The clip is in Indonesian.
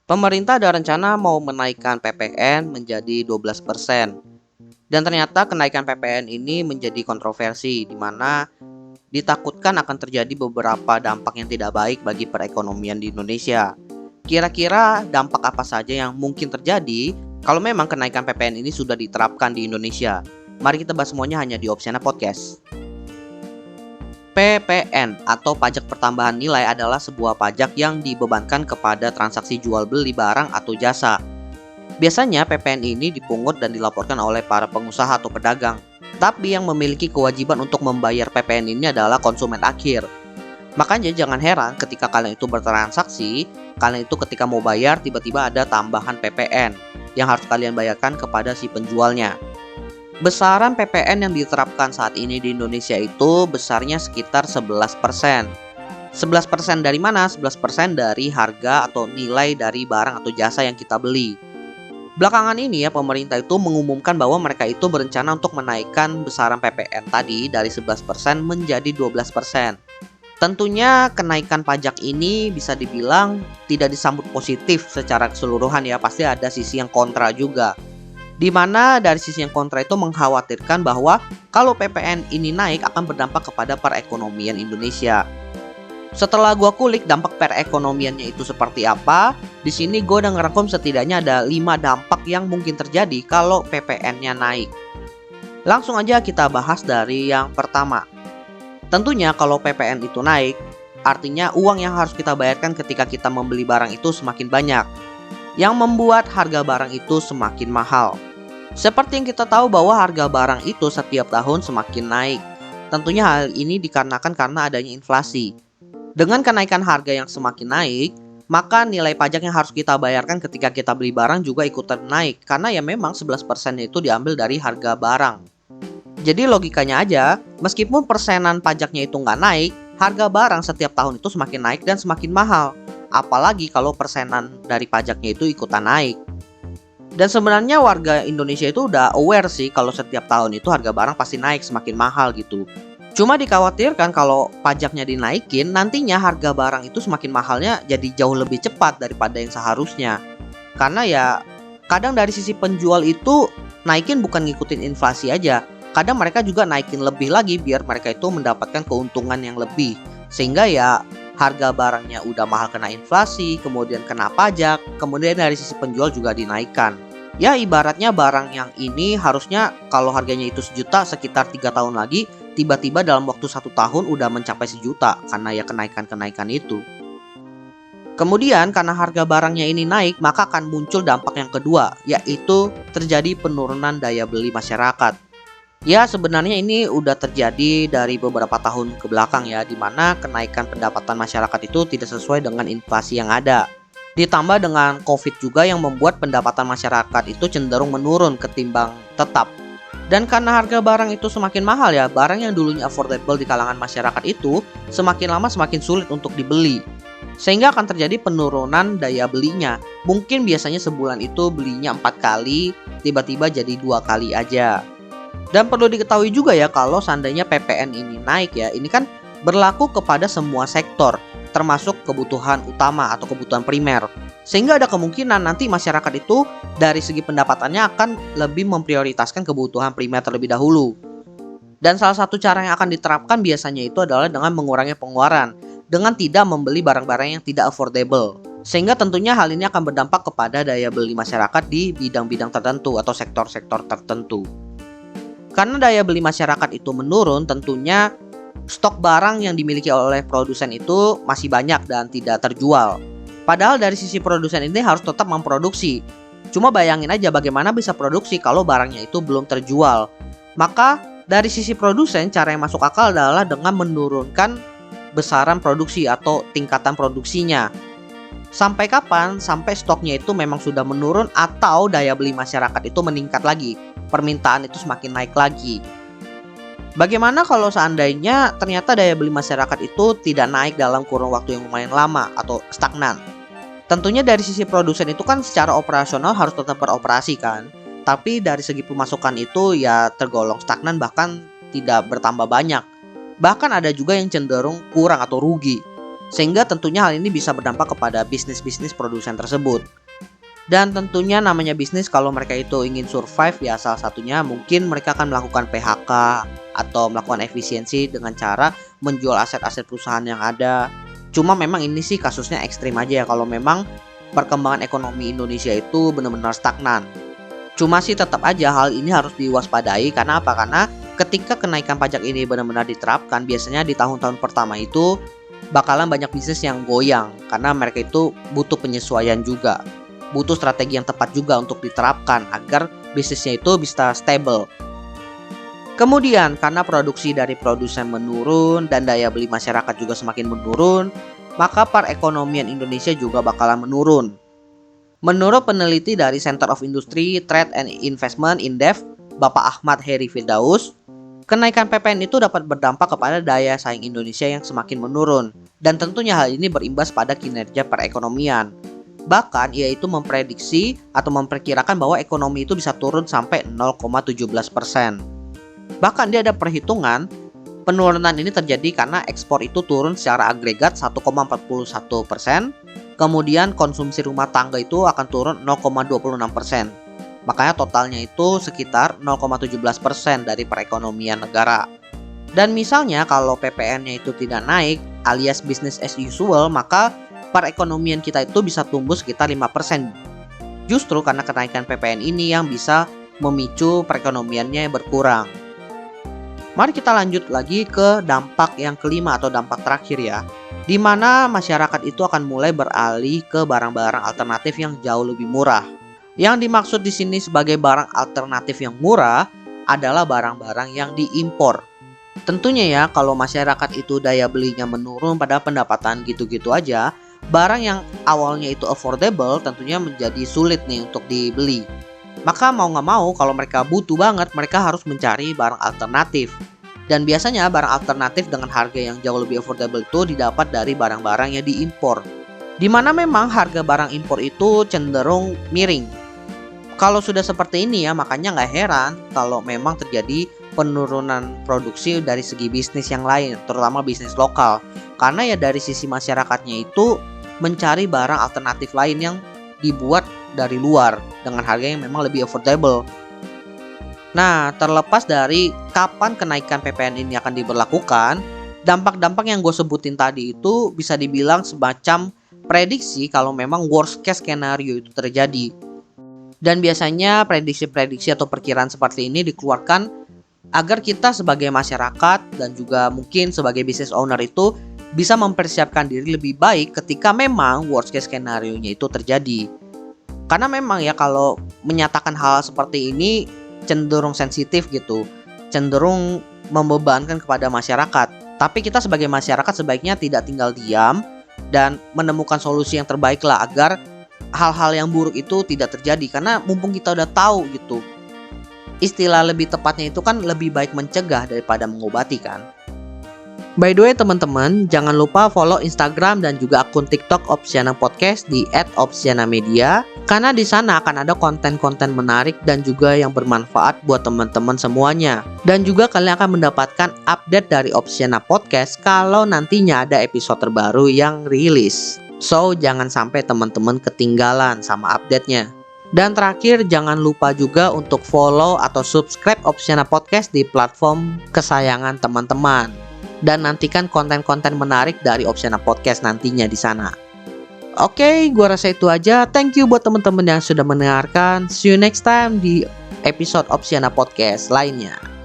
Pemerintah ada rencana mau menaikkan PPN menjadi 12%. Dan ternyata kenaikan PPN ini menjadi kontroversi di mana ditakutkan akan terjadi beberapa dampak yang tidak baik bagi perekonomian di Indonesia. Kira-kira dampak apa saja yang mungkin terjadi kalau memang kenaikan PPN ini sudah diterapkan di Indonesia? Mari kita bahas semuanya hanya di Opsiana Podcast. PPN atau pajak pertambahan nilai adalah sebuah pajak yang dibebankan kepada transaksi jual beli barang atau jasa. Biasanya PPN ini dipungut dan dilaporkan oleh para pengusaha atau pedagang. Tapi yang memiliki kewajiban untuk membayar PPN ini adalah konsumen akhir. Makanya jangan heran ketika kalian itu bertransaksi, kalian itu ketika mau bayar tiba-tiba ada tambahan PPN yang harus kalian bayarkan kepada si penjualnya. Besaran PPN yang diterapkan saat ini di Indonesia itu besarnya sekitar 11%. 11% dari mana? 11% dari harga atau nilai dari barang atau jasa yang kita beli. Belakangan ini ya pemerintah itu mengumumkan bahwa mereka itu berencana untuk menaikkan besaran PPN tadi dari 11% menjadi 12%. Tentunya kenaikan pajak ini bisa dibilang tidak disambut positif secara keseluruhan ya, pasti ada sisi yang kontra juga. Di mana dari sisi yang kontra itu mengkhawatirkan bahwa kalau PPN ini naik akan berdampak kepada perekonomian Indonesia. Setelah gua kulik dampak perekonomiannya itu seperti apa, di sini gua udah ngerangkum setidaknya ada 5 dampak yang mungkin terjadi kalau PPN-nya naik. Langsung aja kita bahas dari yang pertama. Tentunya kalau PPN itu naik, artinya uang yang harus kita bayarkan ketika kita membeli barang itu semakin banyak, yang membuat harga barang itu semakin mahal. Seperti yang kita tahu bahwa harga barang itu setiap tahun semakin naik. Tentunya hal ini dikarenakan karena adanya inflasi. Dengan kenaikan harga yang semakin naik, maka nilai pajak yang harus kita bayarkan ketika kita beli barang juga ikutan naik. Karena ya memang 11% itu diambil dari harga barang. Jadi logikanya aja, meskipun persenan pajaknya itu nggak naik, harga barang setiap tahun itu semakin naik dan semakin mahal. Apalagi kalau persenan dari pajaknya itu ikutan naik. Dan sebenarnya warga Indonesia itu udah aware sih kalau setiap tahun itu harga barang pasti naik semakin mahal gitu. Cuma dikhawatirkan kalau pajaknya dinaikin, nantinya harga barang itu semakin mahalnya jadi jauh lebih cepat daripada yang seharusnya. Karena ya kadang dari sisi penjual itu naikin bukan ngikutin inflasi aja. Kadang mereka juga naikin lebih lagi biar mereka itu mendapatkan keuntungan yang lebih. Sehingga ya harga barangnya udah mahal kena inflasi, kemudian kena pajak, kemudian dari sisi penjual juga dinaikkan. Ya ibaratnya barang yang ini harusnya kalau harganya itu sejuta sekitar 3 tahun lagi, tiba-tiba dalam waktu 1 tahun udah mencapai sejuta karena ya kenaikan-kenaikan itu. Kemudian karena harga barangnya ini naik, maka akan muncul dampak yang kedua, yaitu terjadi penurunan daya beli masyarakat. Ya sebenarnya ini udah terjadi dari beberapa tahun ke belakang ya, di mana kenaikan pendapatan masyarakat itu tidak sesuai dengan inflasi yang ada. Ditambah dengan COVID juga yang membuat pendapatan masyarakat itu cenderung menurun ketimbang tetap. Dan karena harga barang itu semakin mahal ya, barang yang dulunya affordable di kalangan masyarakat itu semakin lama semakin sulit untuk dibeli. Sehingga akan terjadi penurunan daya belinya. Mungkin biasanya sebulan itu belinya 4 kali, tiba-tiba jadi 2 kali aja. Dan perlu diketahui juga ya kalau seandainya PPN ini naik ya, ini kan berlaku kepada semua sektor, termasuk kebutuhan utama atau kebutuhan primer. Sehingga ada kemungkinan nanti masyarakat itu dari segi pendapatannya akan lebih memprioritaskan kebutuhan primer terlebih dahulu. Dan salah satu cara yang akan diterapkan biasanya itu adalah dengan mengurangi pengeluaran, dengan tidak membeli barang-barang yang tidak affordable. Sehingga tentunya hal ini akan berdampak kepada daya beli masyarakat di bidang-bidang tertentu atau sektor-sektor tertentu. Karena daya beli masyarakat itu menurun, tentunya stok barang yang dimiliki oleh produsen itu masih banyak dan tidak terjual. Padahal dari sisi produsen ini harus tetap memproduksi. Cuma bayangin aja bagaimana bisa produksi kalau barangnya itu belum terjual. Maka dari sisi produsen cara yang masuk akal adalah dengan menurunkan besaran produksi atau tingkatan produksinya. Sampai kapan? Sampai stoknya itu memang sudah menurun atau daya beli masyarakat itu meningkat lagi. Permintaan itu semakin naik lagi. Bagaimana kalau seandainya ternyata daya beli masyarakat itu tidak naik dalam kurun waktu yang lumayan lama atau stagnan? Tentunya dari sisi produsen itu kan secara operasional harus tetap beroperasi kan. Tapi dari segi pemasukan itu ya tergolong stagnan bahkan tidak bertambah banyak. Bahkan ada juga yang cenderung kurang atau rugi. Sehingga tentunya hal ini bisa berdampak kepada bisnis-bisnis produsen tersebut. Dan tentunya namanya bisnis, kalau mereka itu ingin survive ya salah satunya mungkin mereka akan melakukan PHK atau melakukan efisiensi dengan cara menjual aset-aset perusahaan yang ada. Cuma memang ini sih kasusnya ekstrim aja ya kalau memang perkembangan ekonomi Indonesia itu benar-benar stagnan. Cuma sih tetap aja hal ini harus diwaspadai karena apa? Karena ketika kenaikan pajak ini benar-benar diterapkan, biasanya di tahun-tahun pertama itu bakalan banyak bisnis yang goyang karena mereka itu butuh penyesuaian juga. Butuh strategi yang tepat juga untuk diterapkan agar bisnisnya itu bisa stable. Kemudian karena produksi dari produsen menurun dan daya beli masyarakat juga semakin menurun, maka perekonomian Indonesia juga bakalan menurun. Menurut peneliti dari Center of Industry, Trade and Investment Indef, Bapak Ahmad Heri Firdaus, kenaikan PPN itu dapat berdampak kepada daya saing Indonesia yang semakin menurun, dan tentunya hal ini berimbas pada kinerja perekonomian. Bahkan ia itu memprediksi atau memperkirakan bahwa ekonomi itu bisa turun sampai 0,17%. Bahkan dia ada perhitungan penurunan ini terjadi karena ekspor itu turun secara agregat 1,41%, kemudian konsumsi rumah tangga itu akan turun 0,26%. Makanya totalnya itu sekitar 0,17% dari perekonomian negara. Dan misalnya kalau PPN-nya itu tidak naik alias business as usual, maka perekonomian kita itu bisa tumbuh sekitar 5%. Justru karena kenaikan PPN ini yang bisa memicu perekonomiannya berkurang. Mari kita lanjut lagi ke dampak yang kelima atau dampak terakhir ya, di mana masyarakat itu akan mulai beralih ke barang-barang alternatif yang jauh lebih murah. Yang dimaksud di sini sebagai barang alternatif yang murah adalah barang-barang yang diimpor. Tentunya ya, kalau masyarakat itu daya belinya menurun pada pendapatan gitu-gitu aja, barang yang awalnya itu affordable tentunya menjadi sulit nih untuk dibeli. Maka mau nggak mau kalau mereka butuh banget, mereka harus mencari barang alternatif. Dan biasanya barang alternatif dengan harga yang jauh lebih affordable itu didapat dari barang-barang yang diimpor, di mana memang harga barang impor itu cenderung miring. Kalau sudah seperti ini ya, makanya nggak heran kalau memang terjadi penurunan produksi dari segi bisnis yang lain, terutama bisnis lokal. Karena ya dari sisi masyarakatnya itu mencari barang alternatif lain yang dibuat dari luar dengan harga yang memang lebih affordable. Nah, terlepas dari kapan kenaikan PPN ini akan diberlakukan, dampak-dampak yang gue sebutin tadi itu bisa dibilang semacam prediksi kalau memang worst case skenario itu terjadi. Dan biasanya prediksi-prediksi atau perkiraan seperti ini dikeluarkan agar kita sebagai masyarakat dan juga mungkin sebagai business owner itu bisa mempersiapkan diri lebih baik ketika memang worst case skenario-nya itu terjadi. Karena memang ya kalau menyatakan hal seperti ini cenderung sensitif gitu, cenderung membebankan kepada masyarakat. Tapi kita sebagai masyarakat sebaiknya tidak tinggal diam dan menemukan solusi yang terbaik lah agar hal-hal yang buruk itu tidak terjadi. Karena mumpung kita udah tahu gitu, istilah lebih tepatnya itu kan lebih baik mencegah daripada mengobati kan. By the way teman-teman, jangan lupa follow Instagram dan juga akun TikTok Opsiana Podcast di @opsianamedia, karena di sana akan ada konten-konten menarik dan juga yang bermanfaat buat teman-teman semuanya. Dan juga kalian akan mendapatkan update dari Opsiana Podcast kalau nantinya ada episode terbaru yang rilis. So, jangan sampai teman-teman ketinggalan sama update-nya. Dan terakhir, jangan lupa juga untuk follow atau subscribe Opsiana Podcast di platform kesayangan teman-teman. Dan nantikan konten-konten menarik dari Opsiana Podcast nantinya di sana. Oke, gua rasa itu aja. Thank you buat teman-teman yang sudah mendengarkan. See you next time di episode Opsiana Podcast lainnya.